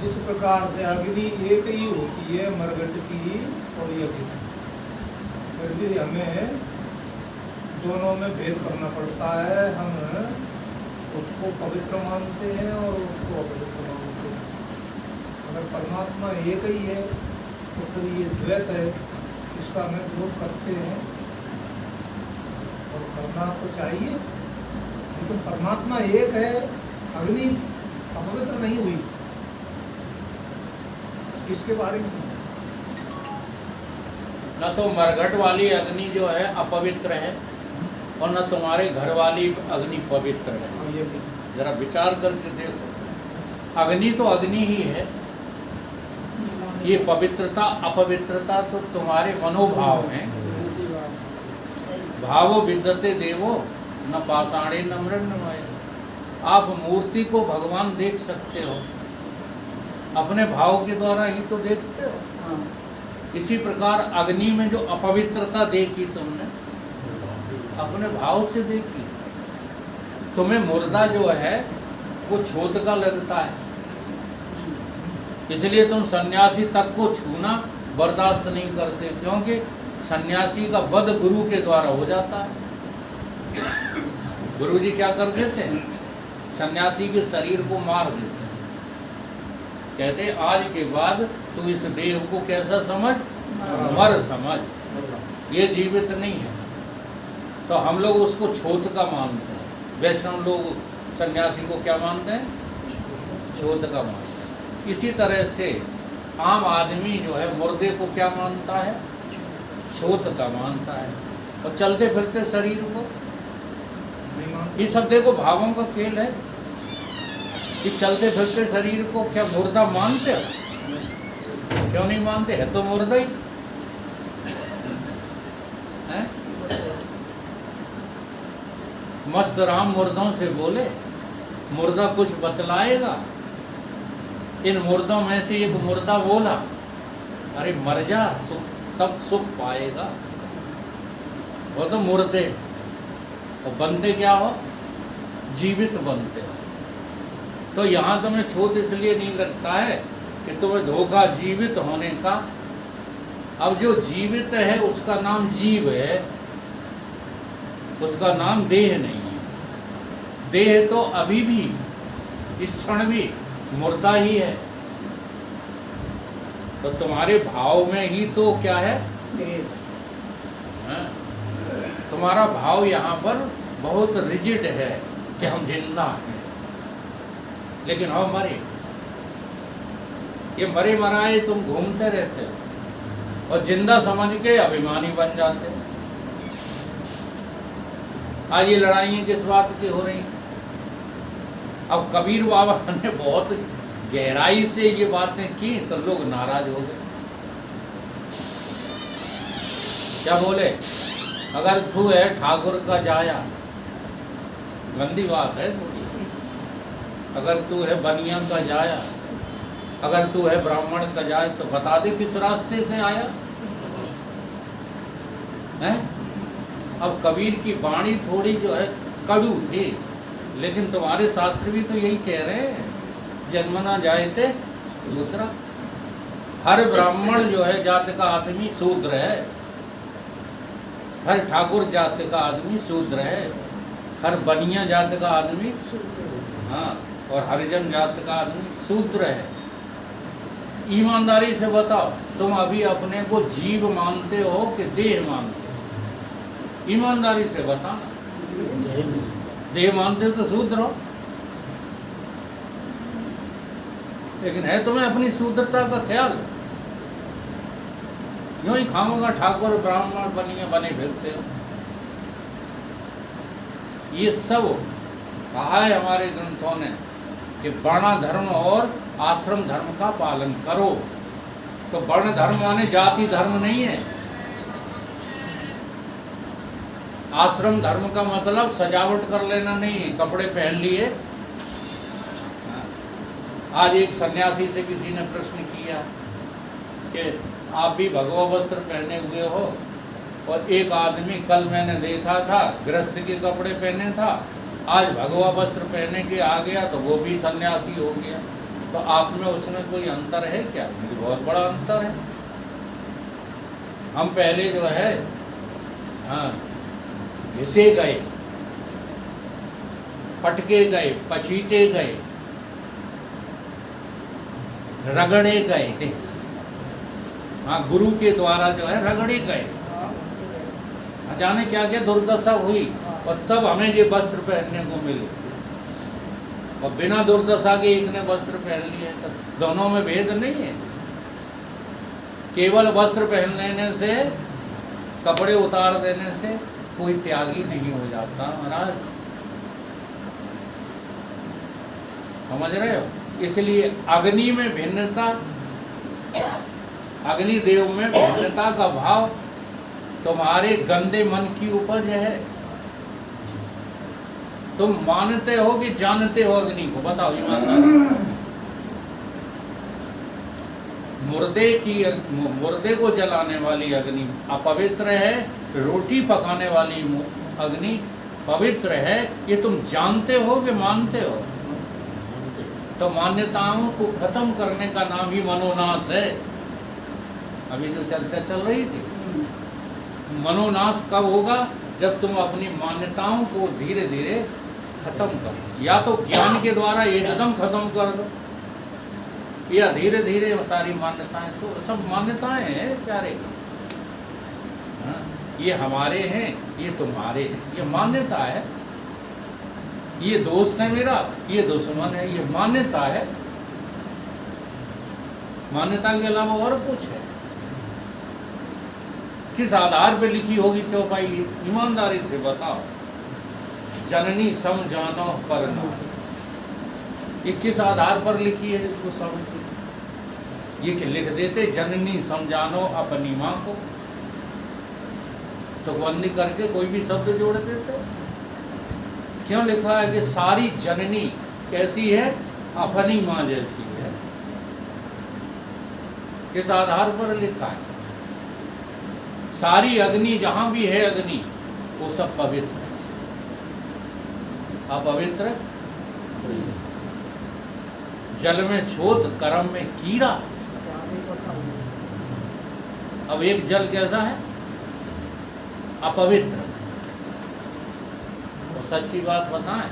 जिस प्रकार से अग्नि एक ही होती है मरघट की और यज्ञ की, फिर भी हमें दोनों में भेद करना पड़ता है। हम उसको पवित्र मानते हैं और उसको अपवित्र मानते हैं। अगर परमात्मा एक ही है तो फिर ये द्वैत है, इसका हमें विरोध करते हैं और करना तो चाहिए, लेकिन परमात्मा एक है, अग्नि अपवित्र नहीं हुई, इसके बारे में न तो मरघट वाली अग्नि जो है अपवित्र है और न तुम्हारे घर वाली अग्नि पवित्र है। ये भी जरा विचार करके देखो, अग्नि तो अग्नि ही है। ये पवित्रता अपवित्रता तो तुम्हारे मनोभाव हैं। भावो विद्यते देवो न पाषाणे न मृण्मये। आप मूर्ति को भगवान देख सकते हो, अपने भाव के द्वारा ही तो देखते हो। इसी प्रकार अग्नि में जो अपवित्रता देखी तुमने, अपने भाव से देखी। तुम्हें मुर्दा जो है वो छूत का लगता है, इसलिए तुम सन्यासी तक को छूना बर्दाश्त नहीं करते, क्योंकि सन्यासी का वध गुरु के द्वारा हो जाता है। गुरु जी क्या कर देते हैं? सन्यासी के शरीर को मार देते हैं। कहते हैं आज के बाद तू इस देह को कैसा समझ? मर समझ, ये जीवित नहीं है। तो हम लोग उसको छोत का मानते हैं। वैष्णव लोग सन्यासी को क्या मानते हैं? छोत का मानते हैं। इसी तरह से आम आदमी जो है मुर्दे को क्या मानता है? छोत का मानता है। और चलते फिरते शरीर को नहीं मानते। ये सब देखो भावों का खेल है। कि चलते फिरते शरीर को क्या मुर्दा मानते हो? क्यों नहीं मानते? है तो मुर्दा ही है। मस्त राम मुर्दों से बोले, मुर्दा कुछ बतलाएगा। इन मुर्दों में से एक मुर्दा बोला, अरे मर जा, सुख तब सुख पाएगा। वो तो मुर्दे, और बनते क्या हो? जीवित बनते हो। तो यहाँ तुम्हें छूत इसलिए नहीं लगता है कि तुम्हें धोखा जीवित होने का। अब जो जीवित है उसका नाम जीव है, उसका नाम देह नहीं है। देह तो अभी भी इस क्षण भी मुर्दा ही है। तो तुम्हारे भाव में ही तो क्या है? हाँ? तुम्हारा भाव यहाँ पर बहुत रिजिड है कि हम जिंदा हैं, लेकिन हम मरे। ये मरे मराए तुम घूमते रहते हो और जिंदा समझ के अभिमानी बन जाते हो। आज ये लड़ाइयाँ किस बात की हो रही? अब कबीर बाबा ने बहुत गहराई से ये बातें की तो लोग नाराज हो गए। क्या बोले? अगर तू है ठाकुर का जाया, गंदी बात है थोड़ी। अगर तू है बनिया का जाया, अगर तू है ब्राह्मण का जाया, तो बता दे किस रास्ते से आया है। अब कबीर की वाणी थोड़ी जो है कड़ू थी, लेकिन तुम्हारे शास्त्र भी तो यही कह रहे हैं, जन्मना जायते शूद्र। हर ब्राह्मण जो है जात का आदमी शूद्र है, हर ठाकुर जात का आदमी शूद्र है, हर बनिया जात का आदमी हाँ, और हरिजन जात का आदमी शूद्र है। ईमानदारी से बताओ, तुम अभी अपने को जीव मानते हो कि देह मानते हो? ईमानदारी से बताना। देह मानते हो तो शूद्र हो, लेकिन है तुम्हें अपनी शूद्रता का ख्याल? यूं ही खामोगा ठाकुर ब्राह्मण बने फिरते हो। ये सब कहा है हमारे ग्रंथों ने कि वर्ण धर्म और आश्रम धर्म का पालन करो। तो वर्ण धर्म माने जाति धर्म नहीं है। आश्रम धर्म का मतलब सजावट कर लेना नहीं है, कपड़े पहन लिए। आज एक सन्यासी से किसी ने प्रश्न किया कि आप भी भगवा वस्त्र पहने हुए हो, और एक आदमी कल मैंने देखा था गृहस्थ के कपड़े पहने था, आज भगवा वस्त्र पहने के आ गया तो वो भी सन्यासी हो गया। तो आप में उसमें कोई अंतर है क्या? मुझे बहुत बड़ा अंतर है। हम पहले जो है हाँ घिसे गए, पटके गए, पछीटे गए, रगड़े गए, हाँ गुरु के द्वारा जो है रगड़े गए, जाने क्या क्या दुर्दशा हुई, और तब हमें ये वस्त्र पहनने को मिले। और बिना दुर्दशा के एक ने वस्त्र पहन लिए, तो दोनों में भेद नहीं है। केवल वस्त्र पहन लेने से, कपड़े उतार देने से कोई त्यागी नहीं हो जाता महाराज, समझ रहे हो? इसलिए अग्नि में भिन्नता, अग्निदेव में भिन्नता का भाव तुम्हारे गंदे मन की उपज है। तुम मानते हो कि जानते हो अग्नि को? बताओ ईमानदार। मुर्दे को जलाने वाली अग्नि अपवित्र है, रोटी पकाने वाली अग्नि पवित्र है। ये तुम जानते हो कि मानते हो? तो मान्यताओं को खत्म करने का नाम ही मनोनाश है। अभी जो चर्चा चल रही थी, मनोनाश कब होगा? जब तुम अपनी मान्यताओं को धीरे धीरे खत्म करो, या तो ज्ञान के द्वारा एकदम खत्म कर दो, या धीरे धीरे सारी मान्यताएं, तो सब मान्यताएं हैं प्यारे। हाँ, ये हमारे हैं, ये तुम्हारे हैं, ये मान्यता है। ये दोस्त है मेरा, ये दुश्मन है, ये मान्यता है। मान्यता के अलावा और कुछ है? किस आधार पे लिखी होगी चौपाई? ईमानदारी से बताओ। जननी सम जानो पर ना, ये किस आधार पर लिखी है? इसको समझ ये कि लिख देते जननी समझानो अपनी माँ को, तो बंदी करके कोई भी शब्द जोड़ देते। क्यों लिखा है कि सारी जननी कैसी है? अपनी माँ जैसी है। किस आधार पर लिखा है? सारी अग्नि जहां भी है अग्नि, वो सब पवित्र है, अपवित्र। जल में छोत, कर्म में कीड़ा। अब एक जल कैसा है? अपवित्र। और सच्ची बात बताएं,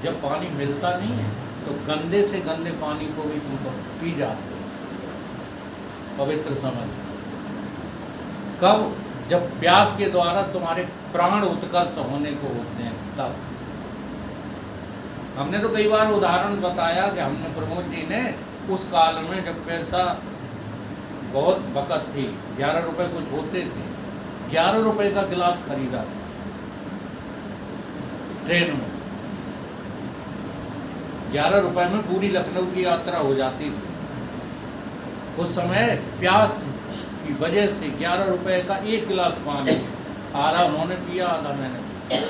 जब पानी मिलता नहीं है तो गंदे से गंदे पानी को भी तुम पी जाते हो, पवित्र समझ। कब? जब प्यास के द्वारा तुम्हारे प्राण उत्कर्ष होने को होते हैं, तब। हमने तो कई बार उदाहरण बताया कि हमने प्रमोद जी ने उस काल में जब पैसा बहुत बकत थी, 11 रुपए कुछ होते थे, 11 रुपए का गिलास खरीदा था ट्रेन में। 11 रुपए में पूरी लखनऊ की यात्रा हो जाती थी। उस समय प्यास की वजह से 11 रुपए का एक गिलास पानी, आधा उन्होंने पिया, आधा मैंने पिया।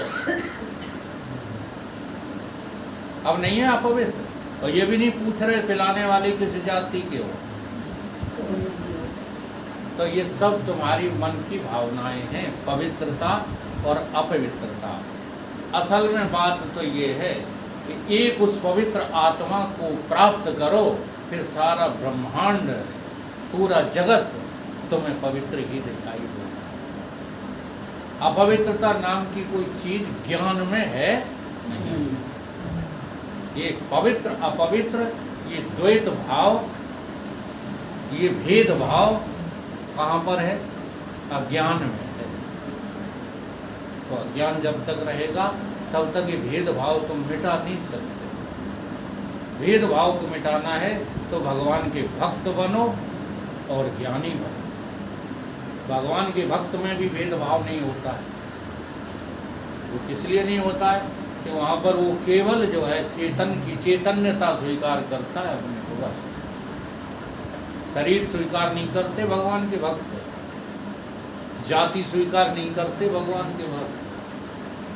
अब नहीं है अपवित्र। और ये भी नहीं पूछ रहे पिलाने वाले किस जाति के हो। तो ये सब तुम्हारी मन की भावनाएं हैं, पवित्रता और अपवित्रता। असल में बात तो ये है कि एक उस पवित्र आत्मा को प्राप्त करो, फिर सारा ब्रह्मांड, पूरा जगत तुम्हें पवित्र ही दिखाई देगा। अपवित्रता नाम की कोई चीज ज्ञान में है नहीं। ये पवित्र अपवित्र, ये द्वैत भाव, ये भेद भाव कहाँ पर है? अज्ञान में है। तो अज्ञान जब तक रहेगा तब तक ये भेदभाव तुम मिटा नहीं सकते। भेदभाव को मिटाना है तो भगवान के भक्त बनो और ज्ञानी बनो। भगवान के भक्त में भी भेदभाव नहीं होता है। वो किस लिए नहीं होता है कि वहाँ पर वो केवल जो है चेतन की चैतन्यता स्वीकार करता है अपने को, बस। शरीर स्वीकार नहीं करते भगवान के भक्त, जाति स्वीकार नहीं करते भगवान के भक्त।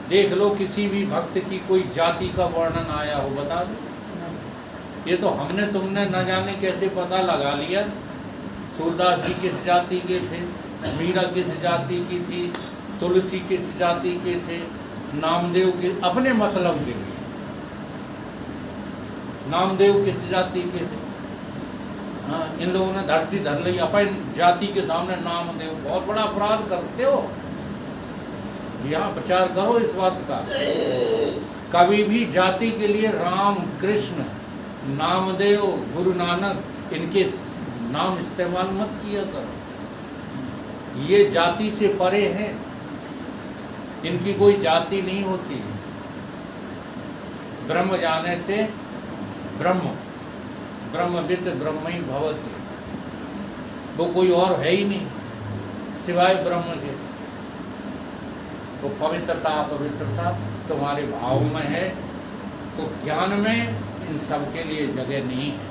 देख लो किसी भी भक्त की कोई जाति का वर्णन आया हो, बता दो। ये तो हमने तुमने न जाने कैसे पता लगा लिया। सूरदास जी किस जाति के थे, मीरा किस जाति की थी, तुलसी किस जाति के थे, नामदेव के, अपने मतलब के लिए। नामदेव किस जाति के थे? हाँ, इन लोगों ने धरती धर ली अपन जाति के सामने नामदेव, बहुत बड़ा अपराध करते हो। जी हाँ, प्रचार करो इस बात का। कभी भी जाति के लिए राम, कृष्ण, नामदेव, गुरु नानक इनके नाम इस्तेमाल मत किया करो। ये जाति से परे हैं, इनकी कोई जाति नहीं होती। ब्रह्म जाने थे ब्रह्म, ब्रह्मविद ब्रह्म ही भवति, वो कोई और है ही नहीं सिवाय ब्रह्म के। वो पवित्रता अपवित्रता तुम्हारे भाव में है, तो ज्ञान में इन सब के लिए जगह नहीं है।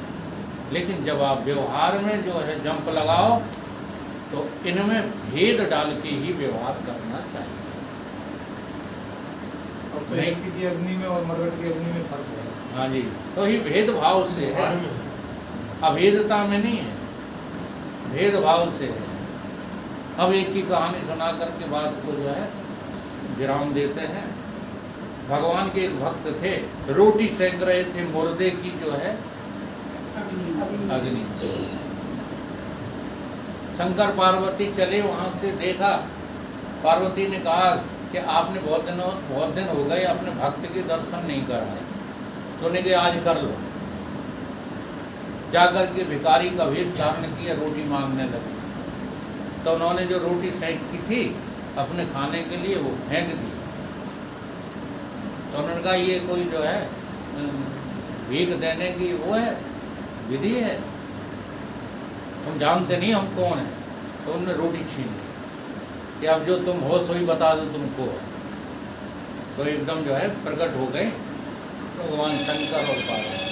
लेकिन जब आप व्यवहार में जो है जंप लगाओ, तो इनमें भेद डाल के ही व्यवहार करना चाहिए। और तो यज्ञ की अग्नि में और मरघट की अग्नि में फर्क है। हाँ जी, तो ही भेदभाव से है, अभेदता में नहीं है, भेदभाव से है। अब एक की कहानी सुना करके बात को जो है विराम देते हैं। भगवान के एक भक्त थे, रोटी सेक रहे थे मुर्दे की जो है अग्नि से। शंकर पार्वती चले वहां से, देखा। पार्वती ने कहा कि आपने बहुत दिन हो गए अपने भक्त के दर्शन नहीं कराए, तो उन्हें कि आज कर लो। जाकर के भिखारी का वेश धारण किया, रोटी मांगने लगे। तो उन्होंने जो रोटी सेक की थी अपने खाने के लिए, वो फेंक दी। तो उन्होंने कहा ये कोई जो है भीख देने की वो है, विधि है, तुम जानते नहीं हम कौन है। तो उन्होंने रोटी छीन ली कि अब जो तुम हो सोई बता दो तुमको। तो एकदम जो है प्रकट हो गए भगवान शंकर और पार्वती।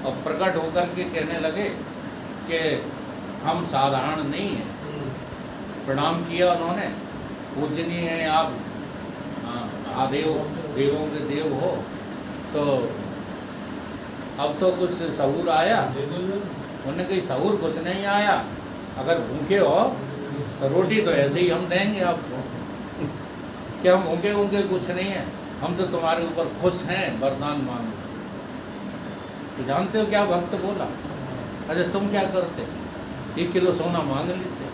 और प्रकट होकर के कहने लगे कि हम साधारण नहीं हैं। प्रणाम किया उन्होंने, पूजनीय हैं आप, आदेव देवों के देव हो। तो अब तो कुछ सहूर आया? उन्होंने कही सहूर कुछ नहीं आया, अगर भूखे हो तो रोटी तो ऐसे ही हम देंगे आपको, कि हम भूखे कुछ नहीं है, हम तो तुम्हारे ऊपर खुश हैं, वरदान मांगो। तो जानते हो क्या भक्त बोला? अरे तुम क्या करते, 1 किलो सोना मांग लेते।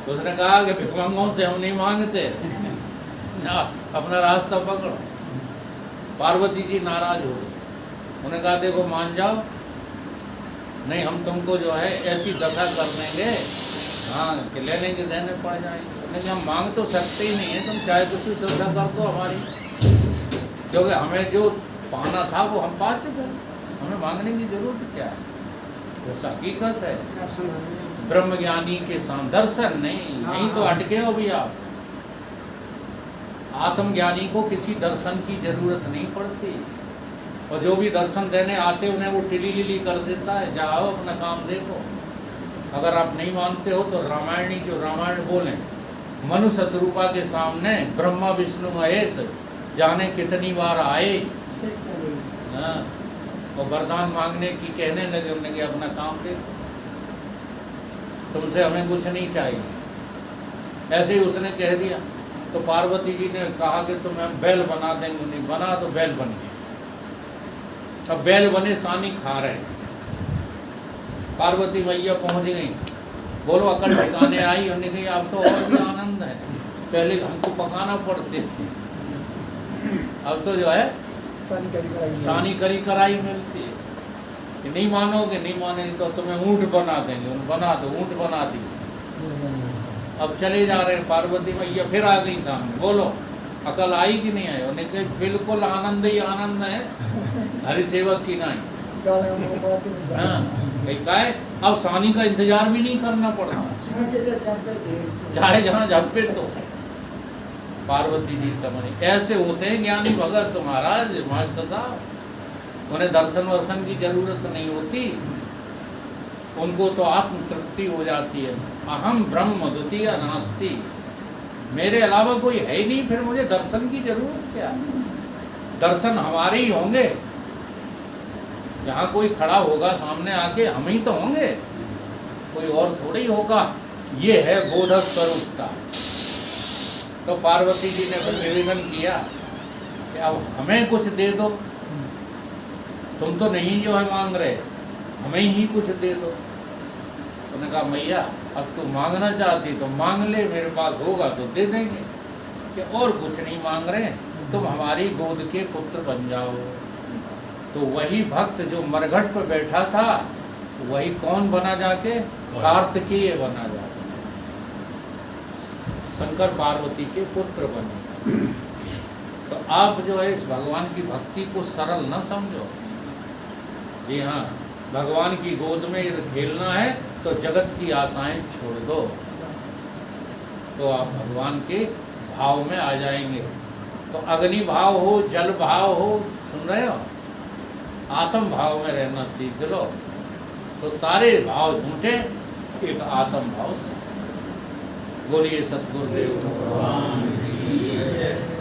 उसने कहा कि भिखमंगों से हम नहीं मांगते ना, अपना रास्ता पकड़ो। पार्वती जी नाराज हो गई। उन्होंने कहा देखो मान जाओ, नहीं हम तुमको जो है ऐसी दशा कर देंगे, हाँ कि लेने के देने पड़ जाएंगे। लेकिन हम मांग तो सकते ही नहीं है, तुम चाहे कुछ दशा कर दो हमारी, क्योंकि हमें जो पाना था वो हम पा चुके हैं, हमें मांगने की जरूरत क्या है। वो हकीकत है। ब्रह्म ज्ञानी के साथ दर्शन नहीं, नहीं तो अटके हो भी आप। आत्मज्ञानी को किसी दर्शन की जरूरत नहीं पड़ती, और जो भी दर्शन देने आते उन्हें वो टिली लिली कर देता है, जाओ अपना काम देखो। अगर आप नहीं मानते हो तो रामायणी जो रामायण बोलें, मनु शत्रुपा के सामने ब्रह्मा विष्णु महेश जाने कितनी बार आए, हाँ, और वरदान मांगने की कहने लगे। उन्होंने कि अपना काम देखो, तुमसे हमें कुछ नहीं चाहिए। ऐसे ही उसने कह दिया। तो पार्वती जी ने कहा कि तुम्हें बैल बना देंगे, नहीं बना तो बैल बन गए। अब बैल बने, सानी खा रहे। पार्वती मैया पहुंच गई, बोलो अकल ठिकाने आई। उन्होंने कहा अब तो और भी आनंद है, पहले हमको पकाना पड़ते थे, अब तो जो है सानी करी कराई मिलती है। कि नहीं मानोगे, नहीं मानेंगे तो तुम्हें ऊँट बना देंगे। बना दो, ऊँट बना दी। अब चले जा रहे हैं, पार्वती मैया फिर आ गई सामने, बोलो अकल आई कि नहीं आई? उन्हें कहा बिल्कुल आनंद ही आनंद है, हरि सेवक की नहीं। हाँ, कहा है अब सानी का इंतजार भी नहीं करना पड़ता, चाहे जहाँ झप्पे। तो पार्वती जी समझ, ऐसे होते हैं ज्ञानी भगत महाराज मास्टर साहब। उन्हें दर्शन वर्शन की जरूरत नहीं होती, उनको तो आत्म तृप्ति हो जाती है। अहम ब्रह्म द्वितीय नास्ति, मेरे अलावा कोई है ही नहीं, फिर मुझे दर्शन की जरूरत क्या? दर्शन हमारे ही होंगे, जहाँ कोई खड़ा होगा सामने आके हम ही तो होंगे, कोई और थोड़ी होगा। ये है बोधक स्वरूपता। तो पार्वती जी ने फिर निवेदन किया कि अब हमें कुछ दे दो, तुम तो नहीं जो है मांग रहे, हमें ही कुछ दे दो। उन्होंने कहा मैया अब तू मांगना चाहती तो मांग ले, मेरे पास होगा तो दे देंगे, कि और कुछ नहीं मांग रहे, तुम हमारी गोद के पुत्र बन जाओ। तो वही भक्त जो मरघट पर बैठा था वही कौन बना जाके, कार्तिकेय बना जाके, शंकर पार्वती के पुत्र बने। तो आप जो है इस भगवान की भक्ति को सरल न समझो। जी हाँ, भगवान की गोद में यदि खेलना है तो जगत की आशाएं छोड़ दो, तो आप भगवान के भाव में आ जाएंगे। तो अग्नि भाव हो, जल भाव हो, सुन रहे हो, आत्म भाव में रहना सीख लो, तो सारे भाव झूठे, एक आत्म भाव सच्चा। बोलिए सतगुरुदेव भगवान की जय।